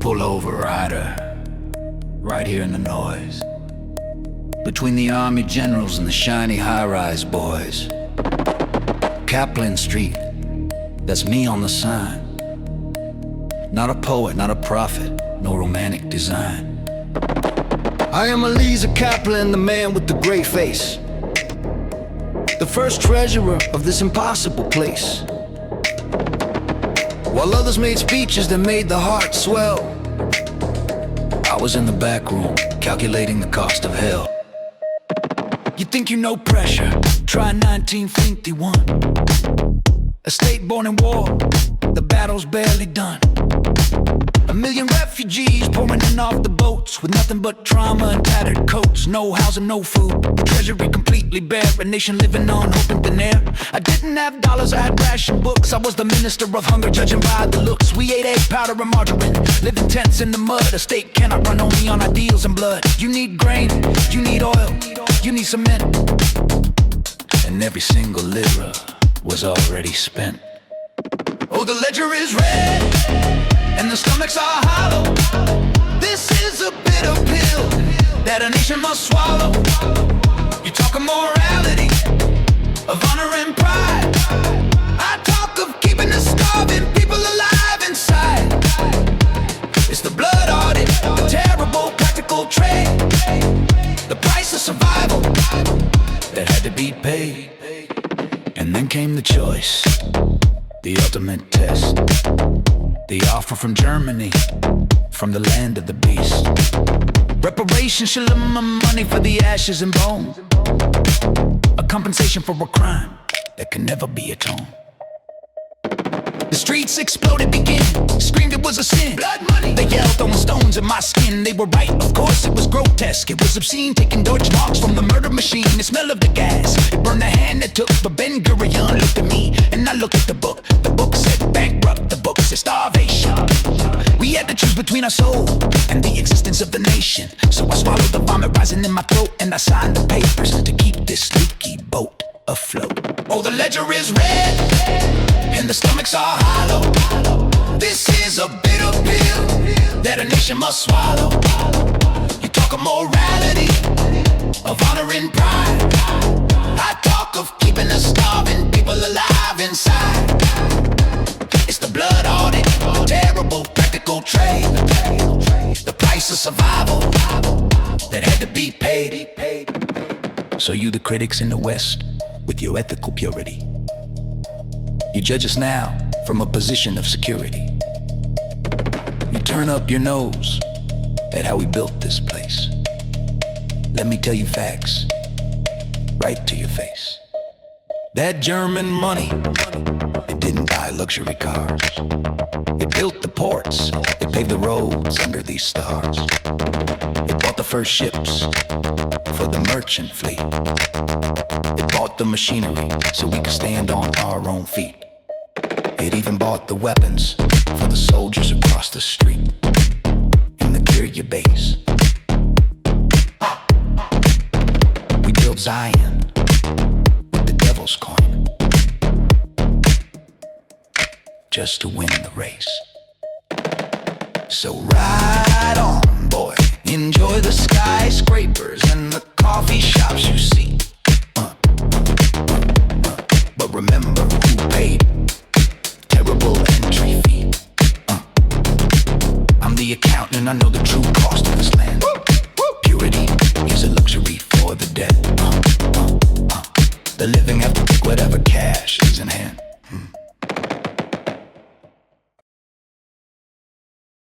pull over rider, right here in the noise, between the army generals and the shiny high-rise boys. Kaplan Street, that's me on the sign. Not a poet, not a prophet, no romantic design. I am Eliezer Kaplan, the man with the gray face, the first treasurer of this impossible place. While others made speeches that made the heart swell, I was in the back room, calculating the cost of hell. You think you know pressure? Try 1951. A state born in war, the battle's barely done. A million refugees pouring in off the boats, with nothing but trauma and tattered coats. No housing, no food, the treasury completely bare, a nation living on hope and thin air. I didn't have dollars, I had ration books. I was the minister of hunger, judging by the looks. We ate egg powder and margarine, living tents in the mud. A state cannot run only on ideals and blood. You need grain, you need oil, you need cement, and every single lira was already spent. Oh, the ledger is red, and the stomachs are hollow. This is a bitter pill that a nation must swallow. You talk of morality, of honor and pride. I talk of keeping the starving people alive inside. It's the blood audit, the terrible practical trade, the price of survival that had to be paid. And then came the choice, the ultimate test, the offer from Germany, from the land of the beast. Reparations, shilloum, money for the ashes and bones, a compensation for a crime that can never be atoned. The streets exploded, began, screamed it was a sin. Blood money. They yelled, throwing stones in my skin. They were right, of course, it was grotesque. It was obscene, taking Deutsche marks from the murder machine. The smell of the gas, it burned the hand that took. But Ben-Gurion looked at me, and I looked at the book. The book said bankrupt, the book said starvation. We had to choose between our soul and the existence of the nation. So I swallowed the vomit rising in my throat, and I signed the papers to keep this leaky boat afloat. Oh, the ledger is red, and the stomachs are hollow. This is a bitter pill that a nation must swallow. You talk of morality, of honor and pride. I talk of keeping the starving people alive inside. It's the blood audit, terrible practical trade, the price of survival that had to be paid. So you the critics in the West, with your ethical purity, you judge us now from a position of security. You turn up your nose at how we built this place. Let me tell you facts, right to your face. That German money, it didn't buy luxury cars. It built the ports, it paved the roads under these stars. It bought the first ships for the merchant fleet. It bought the machinery so we could stand on our own feet. It even bought the weapons for the soldiers across the street in the Kirya base. We built Zion with the devil's coin, just to win the race. So ride on, boy, enjoy the skyscrapers and the coffee shops you see. But remember who paid terrible entry fee. I'm the accountant and I know the true cost of this land. Purity is a luxury for the dead. The living have to take whatever cash is in hand.